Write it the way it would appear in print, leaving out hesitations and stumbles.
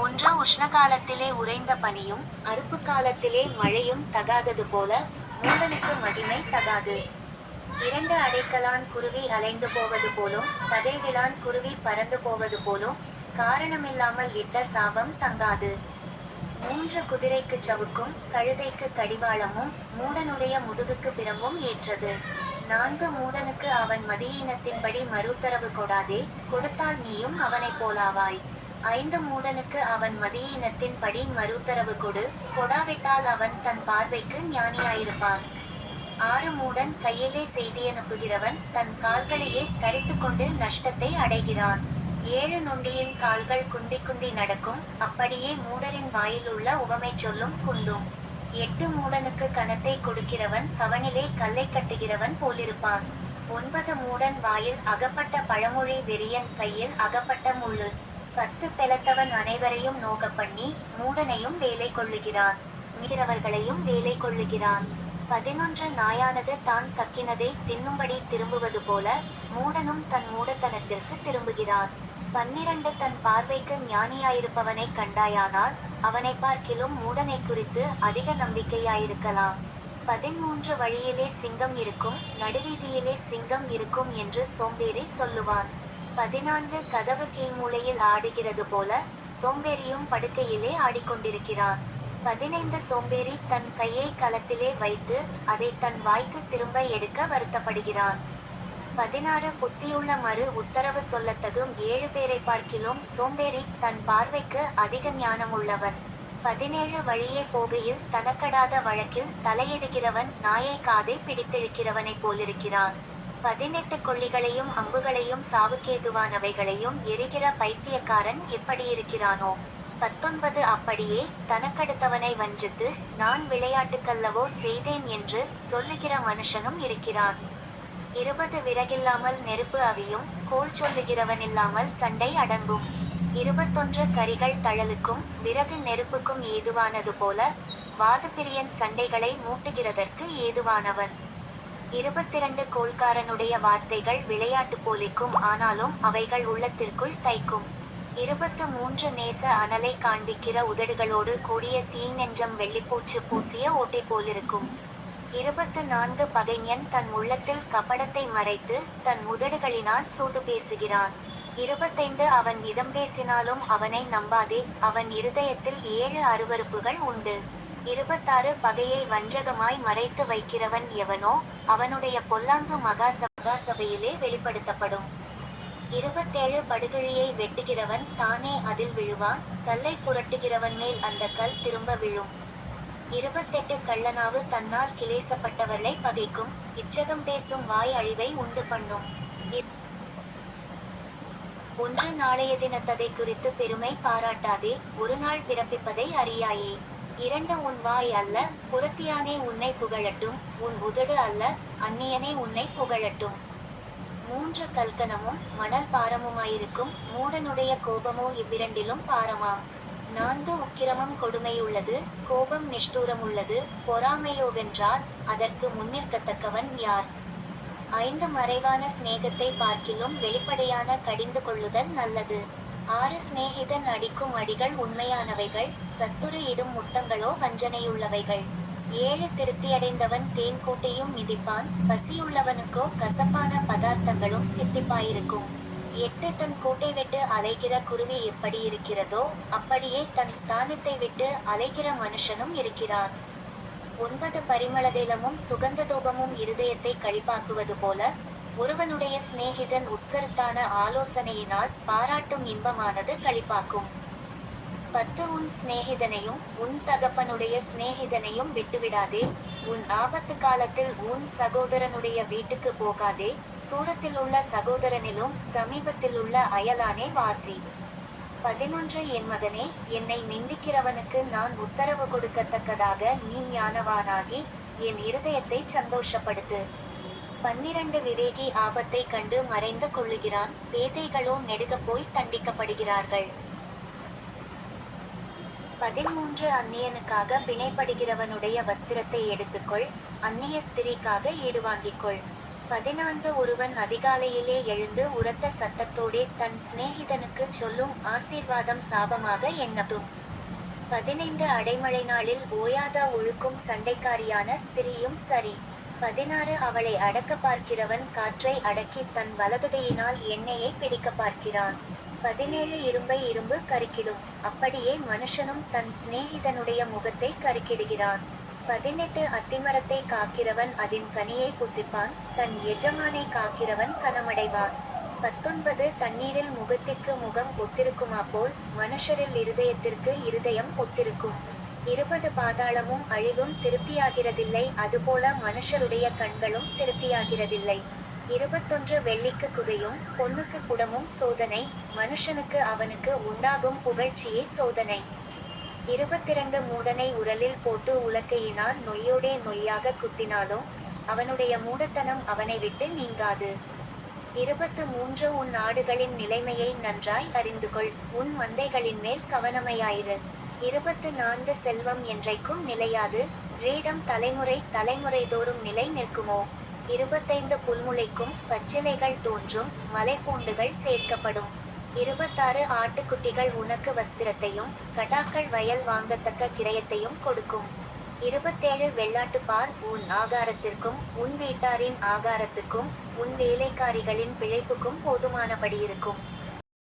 ஒன்று உஷ்ண காலத்திலே உறைந்த பனியும் அறுப்பு காலத்திலே மழையும் தகாதது போல மூடனுக்கு மகிமை தகாது. இரண்டு அடைக்கலான் குருவி அலைந்து போவது போலும் தகைவிலான் குருவி பறந்து போவது போலும் காரணமில்லாமல் இட்ட சாபம் தங்காது. மூன்று குதிரைக்கு சவுக்கும் கழுதைக்கு கடிவாளமும் மூடனுடைய முதுகுக்கு பிரம்பும் ஏற்றது. நான்கு மூடனுக்கு அவன் மதியீனத்தின்படி மறுத்தரவு கொடாதே, கொடுத்தால் நீயும் அவனைப் போலாவாய். ஐந்து மூடனுக்கு அவன் மதியீனத்தின்படி மறுத்தரவு கொடு, கொடாவிட்டால் அவன் தன் பார்வைக்கு ஞானியாயிருப்பான். ஆறு மூடன் கையிலே செய்தியனுப்புகிறவன் தன் கால்களையே தரித்து கொண்டு நஷ்டத்தை அடைகிறான். ஏழு நொண்டியின் கால்கள் குந்தி குந்தி நடக்கும், அப்படியே மூடரின் வாயிலுள்ள உவமை சொல்லும் குந்தும். எட்டு மூடனுக்கு கணத்தை கொடுக்கிறவன் கவனிலே கல்லை கட்டுகிறவன் போலிருப்பான். ஒன்பது மூடன் வாயில் அகப்பட்ட பழமொழி வெறியன் கையில் அகப்பட்ட முள்ளு. பத்து பெலத்தவன் அனைவரையும் நோக்க பண்ணி மூடனையும் வேலை கொள்ளுகிறான், மீறவர்களையும் வேலை கொள்ளுகிறான். 11 நாயானது தான் கக்கினதை தின்னும்படி திரும்புவது போல மூடனும் தன் மூடத்தனத்திற்கு திரும்புகிறான். 12 தன் பார்வைக்கு ஞானியாயிருப்பவனை கண்டாயானால் அவனை பார்க்கிலும் மூடனை குறித்து அதிக நம்பிக்கையாயிருக்கலாம். 13 வழியிலே சிங்கம் இருக்கும், நடுவீதியிலே சிங்கம் இருக்கும் என்று சோம்பேறி சொல்லுவான். 14 கதவு கீழ்மூலையில் ஆடுகிறது போல சோம்பேறியும் படுக்கையிலே ஆடிக்கொண்டிருக்கிறான். 15 சோம்பேறி தன் கையை களத்திலே வைத்து அதை தன் வாய்க்கு திரும்ப எடுக்க வருத்தப்படுகிறான். 16 புத்தியுள்ள மறு உத்தரவு சொல்லத்தகும் 7 பேரை பார்க்கிலும் சோம்பேறி தன் பார்வைக்கு அதிக ஞானமுள்ளவன். 17 வழியே போகையில் தனக்கடாத வழக்கில் தலையிடுகிறவன் நாயை காதை பிடித்திழுக்கிறவனைப் போலிருக்கிறான். 18 கொள்ளிகளையும் அம்புகளையும் சாவுக்கேதுவானவைகளையும் எரிகிற பைத்தியக்காரன் எப்படியிருக்கிறானோ. 19 அப்படியே தனக்கடுத்தவனை வஞ்சித்து நான் விளையாட்டுக்கல்லவோ செய்தேன் என்று சொல்லுகிற மனுஷனும் இருக்கிறான். 20 விறகில்லாமல் நெருப்பு அவியும், கோல் சொல்லுகிறவனில்லாமல் சண்டை அடங்கும். 21 கரிகள் தழலுக்கும் விறகு நெருப்புக்கும் ஏதுவானது போல வாதப்பிரியன் சண்டைகளை மூட்டுகிறதற்கு ஏதுவானவன். 22 கோள்காரனுடைய வார்த்தைகள் விளையாட்டு போலிக்கும், ஆனாலும் அவைகள் உள்ளத்திற்குள் தைக்கும். 23 நேச அனலை காண்பிக்கிற உதடுகளோடு கூடிய தீநெஞ்சம் வெள்ளிப்பூச்சு பூசிய ஓட்டை போலிருக்கும். 24 பகைஞன் தன் உள்ளத்தில் கபடத்தை மறைத்து தன் உதடுகளினால் சூது பேசுகிறான். 25 அவன் இதம் பேசினாலும் அவனை நம்பாதே, அவன் இருதயத்தில் 7 அருவருப்புகள் உண்டு. 26 பகையை வஞ்சகமாய் மறைத்து வைக்கிறவன் எவனோ அவனுடைய பொல்லாங்கு மகாசபையிலே வெளிப்படுத்தப்படும். 27 படுகுழியை வெட்டுகிறவன் தானே அதில் விழுவான், கல்லை புரட்டுகிறவன் மேல் அந்த கல் திரும்ப விழும். 28 கள்ளனாவு தன்னால் கிளேசப்பட்டவர்களை பகைக்கும், இச்சகம் பேசும் வாய் அழிவை உண்டு பண்ணும். 1 நாளைய தினத்ததை குறித்து பெருமை பாராட்டாதே, ஒரு நாள் பிறப்பிப்பதை அறியாயே. 2 உன் வாய் அல்ல, புறத்தியானே உன்னை புகழட்டும், உன் உதடு அல்ல, அந்நியனே உன்னை புகழட்டும். 3 கல்கனமும் மணல் பாரமுமாயிருக்கும், மூடனுடைய கோபமோ இவ்விரண்டிலும் பாரமாம். 4 உக்கிரமும் கொடுமையுள்ளது, கோபம் நிஷ்டூரமுள்ளது, பொறாமையோவென்றால் அதற்கு முன்னிற்கத்தக்கவன் யார்? 5 மறைவான சிநேகத்தை பார்க்கிலும் வெளிப்படையான கடிந்து கொள்ளுதல் நல்லது. 6 சிநேகிதன் அடிக்கும் அடிகள் உண்மையானவைகள், சத்துரு இடும் முத்தங்களோ வஞ்சனையுள்ளவைகள். 7 திருப்தியடைந்தவன் தேன் கூட்டையும் மிதிப்பான், பசியுள்ளவனுக்கோ கசப்பான பதார்த்தங்களும் தித்திப்பாயிருக்கும். 8 தன் கூட்டை விட்டு அலைகிற குருவி எப்படி இருக்கிறதோ அப்படியே தன் ஸ்தானத்தை விட்டு அலைகிற மனுஷனும் இருக்கிறான். 9 பரிமளதைலமும் சுகந்த தூபமும் இருதயத்தை களிப்பாக்குவது போல ஒருவனுடைய சிநேகிதன் உட்கருத்தான ஆலோசனையினால் பாராட்டும் இன்பமானது களிப்பாக்கும். 10 உன் சிநேகிதனையும் உன் தகப்பனுடைய சிநேகிதனையும் விட்டுவிடாதே, உன் ஆபத்து காலத்தில் உன் சகோதரனுடைய வீட்டுக்கு போகாதே, தூரத்தில் உள்ள சகோதரனிலும் சமீபத்தில் உள்ள அயலானே வாசி. 11 என் மகனே, என்னை நிந்திக்கிறவனுக்கு நான் உத்தரவு கொடுக்கத்தக்கதாக நீ ஞானவானாகி என் இருதயத்தை சந்தோஷப்படுத்து. 12 விவேகி ஆபத்தை கண்டு மறைந்து கொள்ளுகிறான், பேதைகளோ நெடுகப் போய் தண்டிக்கப்படுகிறார்கள். 13 அந்நியனுக்காக பிணைப்படுகிறவனுடைய வஸ்திரத்தை எடுத்துக்கொள், அந்நிய ஸ்திரீக்காக ஈடு வாங்கிக்கொள். 14 ஒருவன் அதிகாலையிலே எழுந்து உரத்த சத்தத்தோடே தன் சிநேகிதனுக்குச் சொல்லும் ஆசீர்வாதம் சாபமாக எண்ணட்டும். 15 அடைமழை நாளில் ஓயாத ஒழுக்கும் சண்டைக்காரியான ஸ்திரீயும் சரி. 16 அவளை அடக்க பார்க்கிறவன் காற்றை அடக்கி தன் வலதுகையினால் எண்ணெயை பிடிக்க பார்க்கிறான். 17 இரும்பை இரும்பு கருக்கிடும், அப்படியே மனுஷனும் தன் சிநேகிதனுடைய முகத்தை கருக்கிடுகிறான். 18 அத்திமரத்தை காக்கிறவன் அதின் கனியை புசிப்பான், தன் எஜமானை காக்கிறவன் கனமடைவான். 19 தண்ணீரில் முகத்திற்கு முகம் ஒத்திருக்குமாப்போல் மனுஷரில் இருதயத்திற்கு இருதயம் ஒத்திருக்கும். 20 பாதாளமும் அழிவும் திருப்தியாகிறதில்லை, அதுபோல மனுஷருடைய கண்களும் திருப்தியாகிறதில்லை. 21 வெள்ளிக்கு குகையும் பொன்னுக்கு குடமும் சோதனை, மனுஷனுக்கு அவனுக்கு உண்டாகும் புகழ்ச்சியே சோதனை. 22 மூடனை உரலில் போட்டு உலக்கையினால் நொய்யோடே நொய்யாக குத்தினாலும் அவனுடைய மூடத்தனம் அவனை விட்டு நீங்காது. 23 உன் ஆடுகளின் நிலைமையை நன்றாய் அறிந்துகொள், உன் மந்தைகளின் மேல் கவனமாயிரு. 24 செல்வம் என்றைக்கும் நிலையாது, கிரீடம் தலைமுறை தலைமுறைதோறும் நிலை நிற்குமோ. 25 புல்முளைக்கும், பச்சிலைகள் தோன்றும், மலைப்பூண்டுகள் சேர்க்கப்படும். 26 ஆட்டுக்குட்டிகள் உனக்கு வஸ்திரத்தையும் கடாக்கள் வயல் வாங்கத்தக்க கிரயத்தையும் கொடுக்கும். 27 வெள்ளாட்டுப்பால் உன் ஆகாரத்திற்கும் உன் வீட்டாரின் ஆகாரத்துக்கும் உன் வேலைக்காரிகளின் பிழைப்புக்கும் போதுமானபடி இருக்கும்.